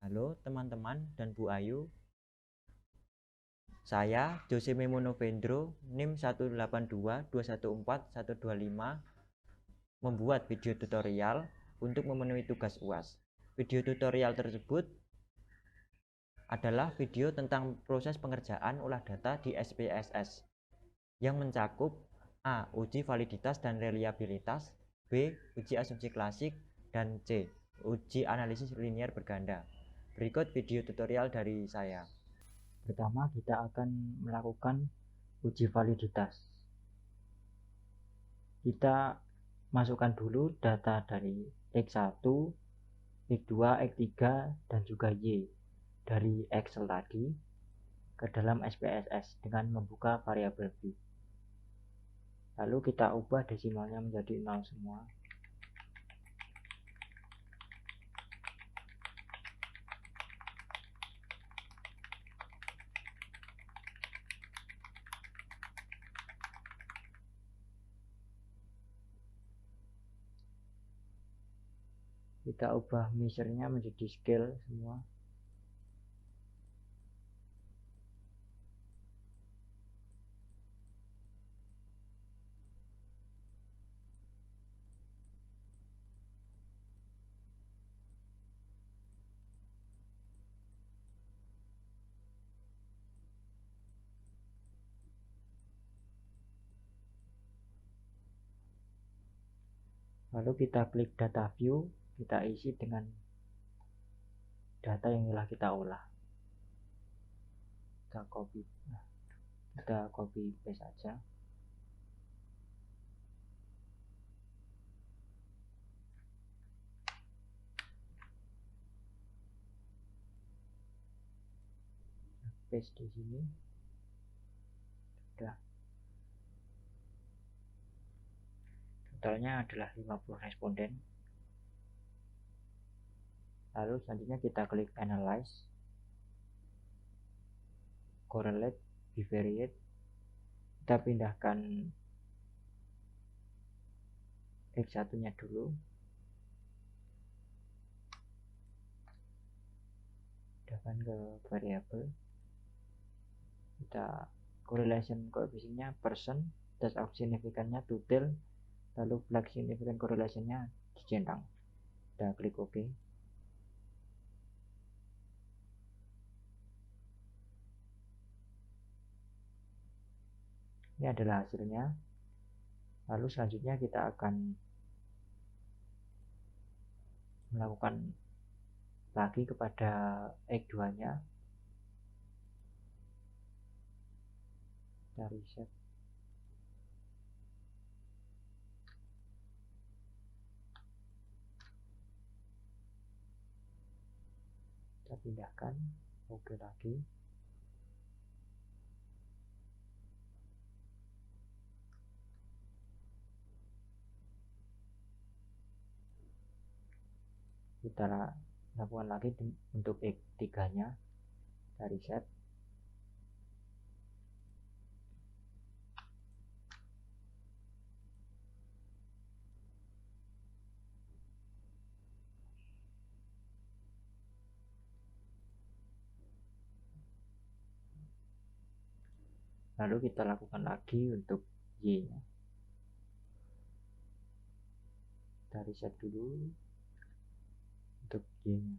Halo teman-teman dan Bu Ayu, saya Jose Memonovendro, NIM 182214125, membuat video tutorial untuk memenuhi tugas UAS. Video tutorial tersebut adalah video tentang proses pengerjaan olah data di SPSS yang mencakup A. Uji validitas dan reliabilitas, B. Uji asumsi klasik, dan C. Uji analisis linier berganda. Berikut video tutorial dari saya. Pertama, kita akan melakukan uji validitas. Kita masukkan dulu data dari X1, X2, X3, dan juga Y dari Excel tadi ke dalam SPSS dengan membuka variabel B. Lalu kita ubah desimalnya menjadi 0 semua. Kita ubah measure-nya menjadi scale semua. Lalu kita klik data view, kita isi dengan data yang telah kita olah. Kita copy paste saja. Paste di sini. Sudah. Totalnya adalah 50 responden. Lalu selanjutnya kita klik analyze, correlate, bivariate. Kita pindahkan X1 nya dulu. Pindahkan ke variabel. Kita correlation coefficient-nya percent, test of significance-nya total, lalu flag significant correlation-nya dicentang. Kita klik OK. Ini adalah hasilnya. Lalu selanjutnya kita akan melakukan lagi kepada X2-nya. Kita reset. Kita pindahkan, oke lagi. Kita lakukan lagi untuk X3 nya, kita reset. Lalu kita lakukan lagi untuk Y nya. Kita reset dulu untuk Y nya.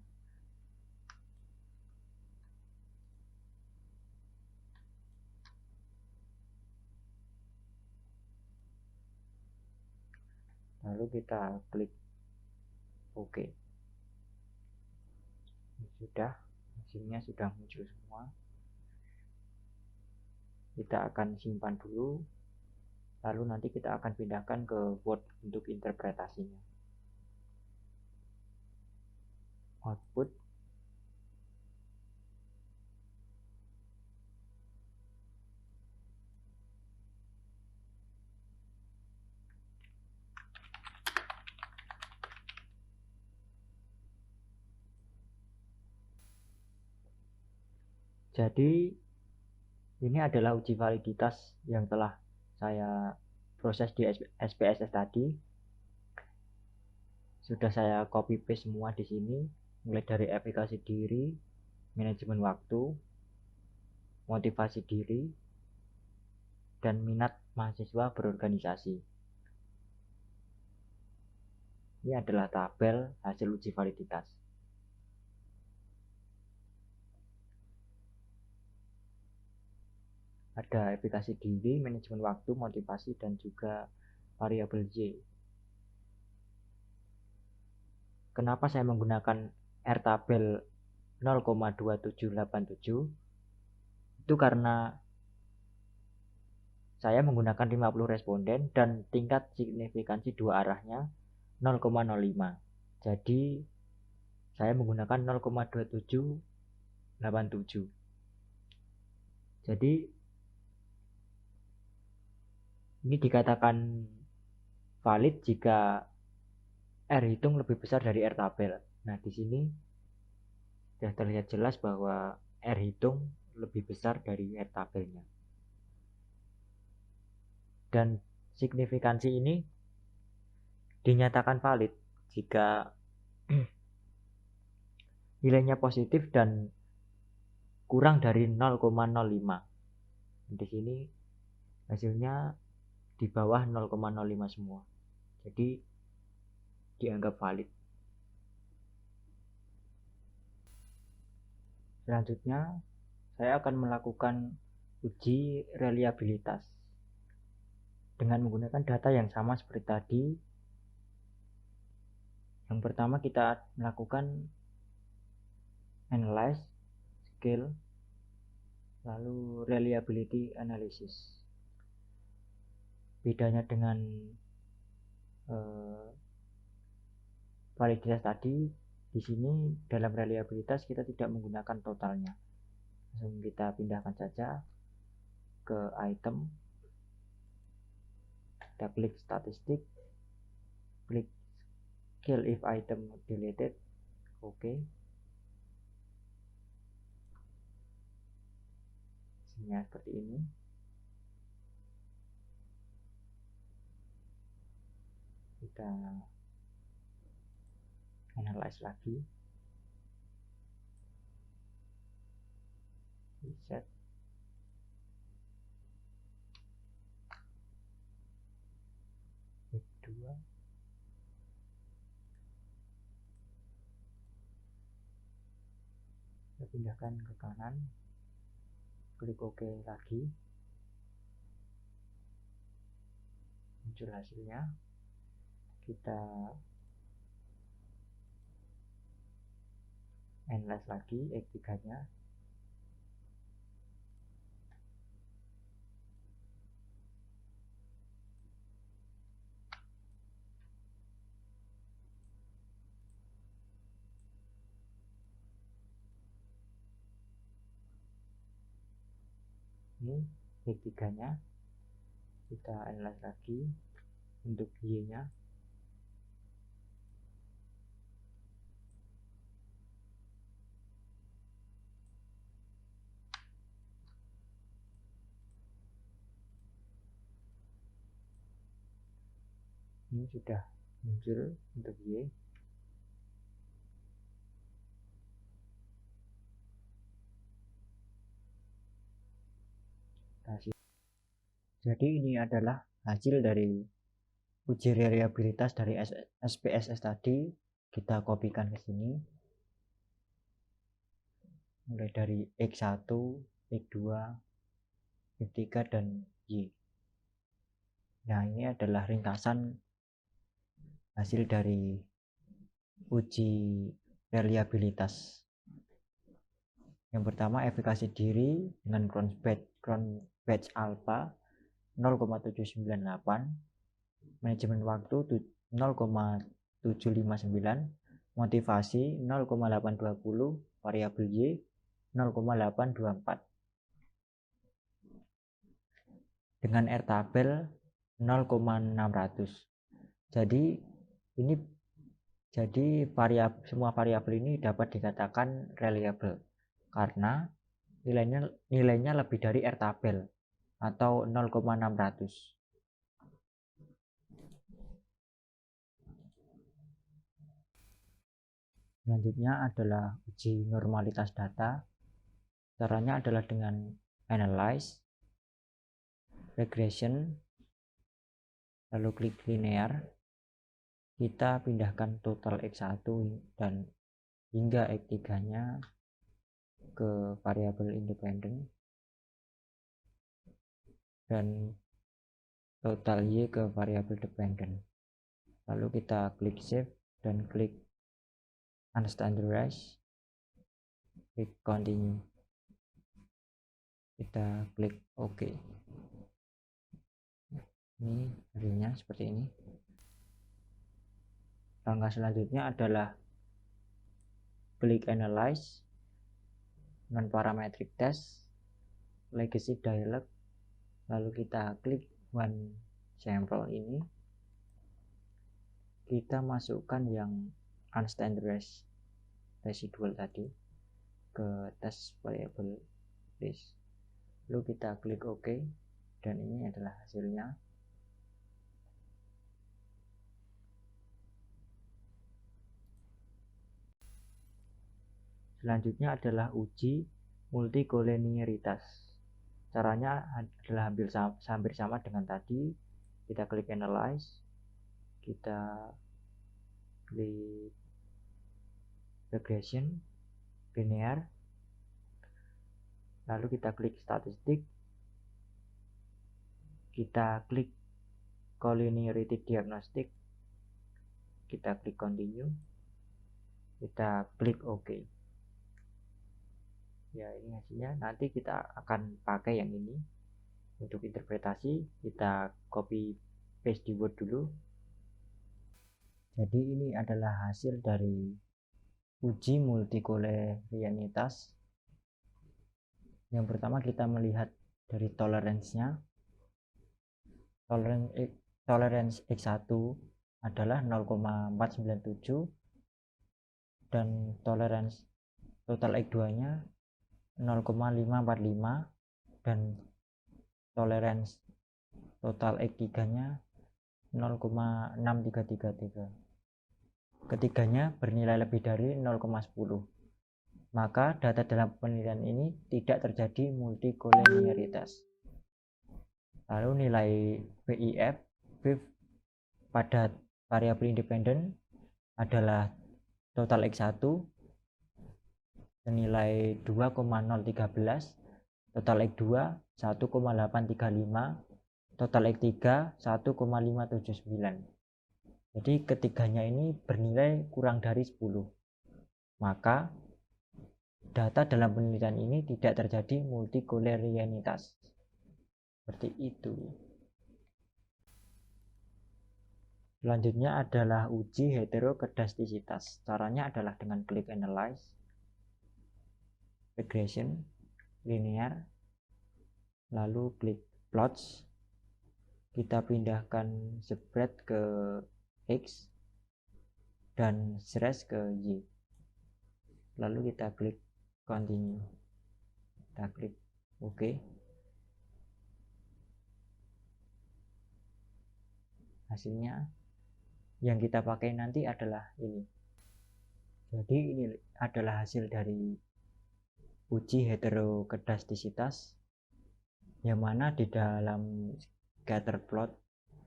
Lalu kita klik OK. Sudah, hasilnya sudah muncul semua. Kita akan simpan dulu, lalu nanti kita akan pindahkan ke Word untuk interpretasinya. Output. Jadi ini adalah uji validitas yang telah saya proses di SPSS tadi. Sudah saya copy paste semua di sini. mulai dari efikasi diri, manajemen waktu, motivasi diri, dan minat mahasiswa berorganisasi. Ini adalah tabel hasil uji validitas. Ada efikasi diri, manajemen waktu, motivasi, dan juga variabel Y. Kenapa saya menggunakan R tabel 0,2787? Itu karena saya menggunakan 50 responden dan tingkat signifikansi dua arahnya 0,05. Jadi saya menggunakan 0,2787. Jadi ini dikatakan valid jika R hitung lebih besar dari R tabel. Nah, di sini sudah terlihat jelas bahwa R hitung lebih besar dari R tabelnya. Dan signifikansi ini dinyatakan valid jika nilainya positif dan kurang dari 0,05. Di sini hasilnya di bawah 0,05 semua. Jadi dianggap valid. Selanjutnya saya akan melakukan uji reliabilitas dengan menggunakan data yang sama seperti tadi. Yang pertama kita melakukan analyze, scale, lalu reliability analysis. Bedanya dengan validitas tadi, di sini dalam reliabilitas kita tidak menggunakan totalnya. Langsung kita pindahkan saja ke item, kita klik statistik, klik scale if item deleted, oke. Hasilnya seperti ini. Kita analyze lagi, reset, F2, kita pindahkan ke kanan, klik OK lagi, muncul hasilnya. Kita analyze lagi X3 nya, ini X3 nya, kita analyze lagi untuk Y nya, ini sudah muncul untuk Y. Jadi ini adalah hasil dari uji reliabilitas dari SPSS tadi. Kita kopikan ke sini, mulai dari X1, X2, X3, dan Y. Nah, ini adalah ringkasan hasil dari uji reliabilitas. Yang pertama, efikasi diri dengan Cron batch alpha 0,798, manajemen waktu 0,759, motivasi 0,820, variabel Y 0,824. Dengan R tabel 0,600. Jadi semua variabel ini dapat dikatakan reliable karena nilainya lebih dari R tabel atau 0,600. Selanjutnya adalah uji normalitas data. Caranya adalah dengan analyze, regression, lalu klik linear. Kita pindahkan total X1 dan hingga X3-nya ke variabel independen dan total Y ke variabel dependen. Lalu kita klik save dan klik unstandardized, klik continue, kita klik OK. Ini hasilnya seperti ini. Langkah selanjutnya adalah klik analyze, non parametric test, legacy dialog, lalu kita klik one sample ini, kita masukkan yang unstandardized residual tadi ke test variable list, lalu kita klik OK dan ini adalah hasilnya. Selanjutnya adalah uji multikoliniaritas. Caranya adalah hampir sama dengan tadi. Kita klik analyze, kita klik regression, linear, lalu kita klik statistik, kita klik collinearity diagnostic, kita klik continue, kita klik OK. Ya, ini hasilnya. Nanti kita akan pakai yang ini untuk interpretasi. Kita copy paste di Word dulu. Jadi ini adalah hasil dari uji multikoliniaritas. Yang pertama kita melihat dari toleransinya. Tolerance X1 adalah 0,497 dan tolerance total X2 nya 0,545 dan tolerance total X3 nya 0,6333. Ketiganya bernilai lebih dari 0,10. Maka data dalam penelitian ini tidak terjadi multikoliniaritas. Lalu nilai BIF pada variabel independen adalah total X1 senilai 2,013, total X2 1,835, total X3 1,579. Jadi ketiganya ini bernilai kurang dari 10. Maka data dalam penelitian ini tidak terjadi multikoliniaritas. Seperti itu. Selanjutnya adalah uji heterokedastisitas. Caranya adalah dengan klik analyze, regression, linear, lalu klik plots, kita pindahkan spread ke X dan series ke Y, lalu kita klik continue, kita klik OK. Hasilnya yang kita pakai nanti adalah ini. Jadi ini adalah hasil dari uji heterokedastisitas, yang mana di dalam scatter plot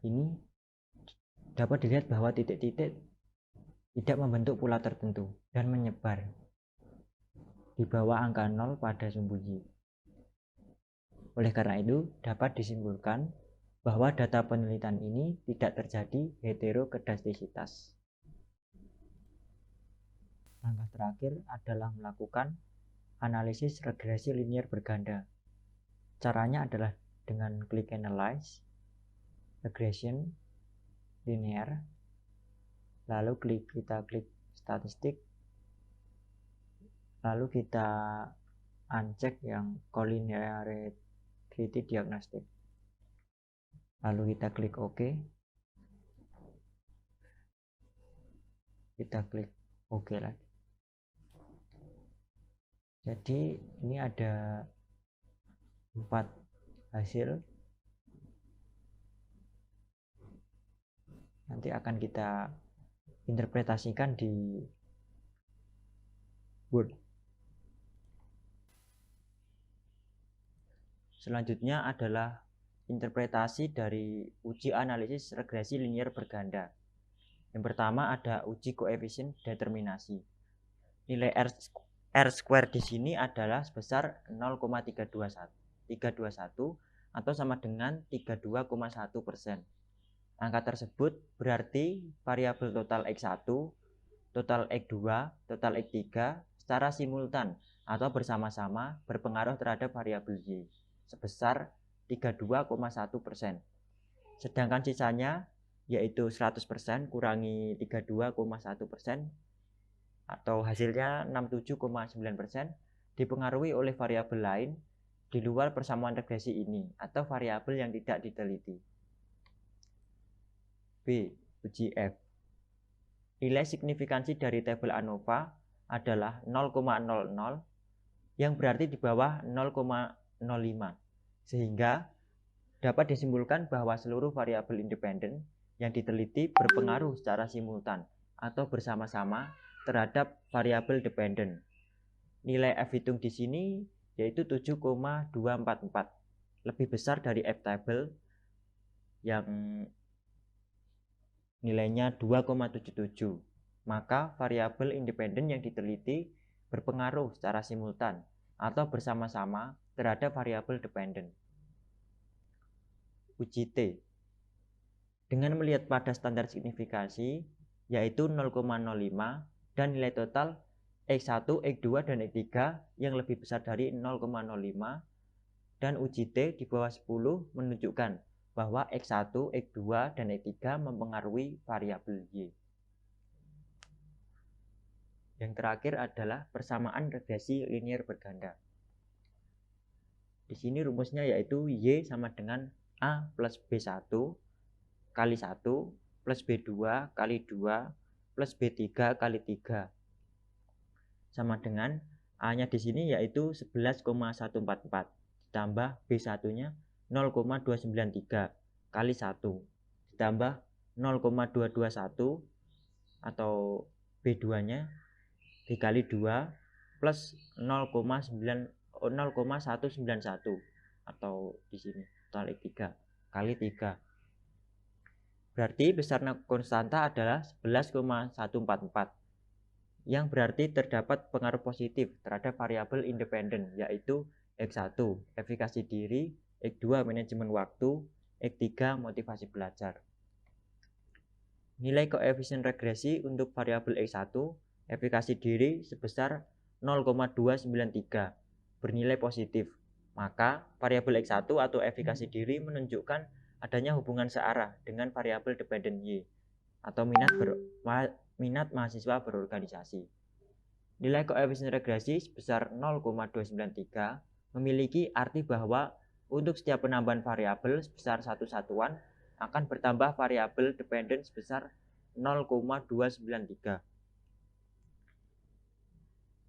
ini dapat dilihat bahwa titik-titik tidak membentuk pola tertentu dan menyebar di bawah angka 0 pada sumbu Y. Oleh karena itu dapat disimpulkan bahwa data penelitian ini tidak terjadi heterokedastisitas. Langkah terakhir adalah melakukan analisis regresi linear berganda. Caranya adalah dengan klik analyze, regression, linear, lalu kita klik statistik, lalu kita uncheck yang collinearity diagnostic, lalu kita klik OK, kita klik OK lagi. Jadi ini ada 4 hasil. Nanti akan kita interpretasikan di Word. Selanjutnya adalah interpretasi dari uji analisis regresi linier berganda. Yang pertama ada uji koefisien determinasi. Nilai R square di sini adalah sebesar 0,321 atau sama dengan 32,1%. Angka tersebut berarti variabel total X1, total X2, total X3 secara simultan atau bersama-sama berpengaruh terhadap variabel Y sebesar 32,1%. Sedangkan sisanya yaitu 100% kurangi 32,1% atau hasilnya 67,9% dipengaruhi oleh variabel lain di luar persamaan regresi ini atau variabel yang tidak diteliti. B. Uji F. Nilai signifikansi dari tabel ANOVA adalah 0,00 yang berarti di bawah 0,05 sehingga dapat disimpulkan bahwa seluruh variabel independen yang diteliti berpengaruh secara simultan atau bersama-sama terhadap variabel dependen. Nilai F hitung di sini yaitu 7,244, lebih besar dari F table yang nilainya 2,77. Maka variabel independen yang diteliti berpengaruh secara simultan atau bersama-sama terhadap variabel dependen. Uji T. Dengan melihat pada standar signifikasi yaitu 0,05 dan nilai total X1, X2, dan X3 yang lebih besar dari 0,05 dan uji T di bawah 10 menunjukkan bahwa X1, X2, dan X3 mempengaruhi variabel Y. Yang terakhir adalah persamaan regresi linier berganda. Di sini rumusnya yaitu Y sama dengan A plus B1 kali 1 plus B2 kali 2 plus B3 kali 3 sama dengan A-nya di sini yaitu 11,144 ditambah B1-nya 0,293 kali 1 ditambah 0,221 atau B2-nya dikali 2 plus 0,191 atau di sini total X3 kali 3. Berarti besar konstanta adalah 11,144 yang berarti terdapat pengaruh positif terhadap variabel independen yaitu X1 efikasi diri, X2 manajemen waktu, X3 motivasi belajar. Nilai koefisien regresi untuk variabel X1 efikasi diri sebesar 0,293 bernilai positif. Maka variabel X1 atau efikasi diri menunjukkan adanya hubungan searah dengan variabel dependen Y atau minat mahasiswa berorganisasi. Nilai koefisien regresi sebesar 0,293 memiliki arti bahwa untuk setiap penambahan variabel sebesar satu satuan akan bertambah variabel dependen sebesar 0,293.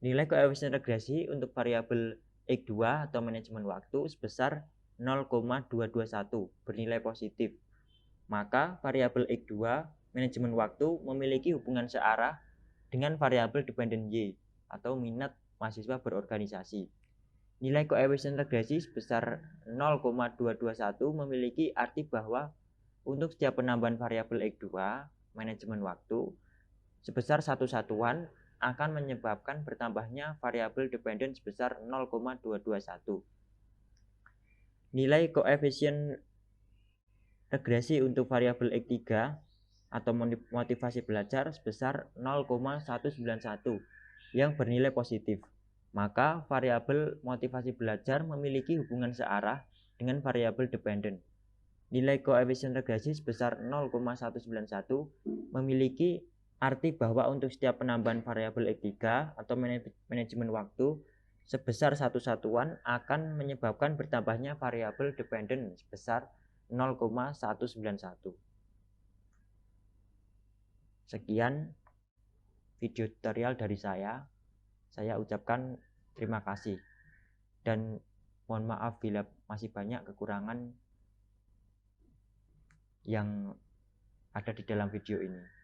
Nilai koefisien regresi untuk variabel X2 atau manajemen waktu sebesar 0,221 bernilai positif. Maka variabel X2 manajemen waktu memiliki hubungan searah dengan variabel dependen Y atau minat mahasiswa berorganisasi. Nilai koefisien regresi sebesar 0,221 memiliki arti bahwa untuk setiap penambahan variabel X2 manajemen waktu sebesar satu satuan akan menyebabkan bertambahnya variabel dependen sebesar 0,221. Nilai koefisien regresi untuk variabel X3 atau motivasi belajar sebesar 0,191 yang bernilai positif. Maka variabel motivasi belajar memiliki hubungan searah dengan variabel dependen. Nilai koefisien regresi sebesar 0,191 memiliki arti bahwa untuk setiap penambahan variabel X3 atau manajemen waktu sebesar satu satuan akan menyebabkan bertambahnya variabel dependen sebesar 0,191. Sekian video tutorial dari saya. Saya ucapkan terima kasih dan mohon maaf bila masih banyak kekurangan yang ada di dalam video ini.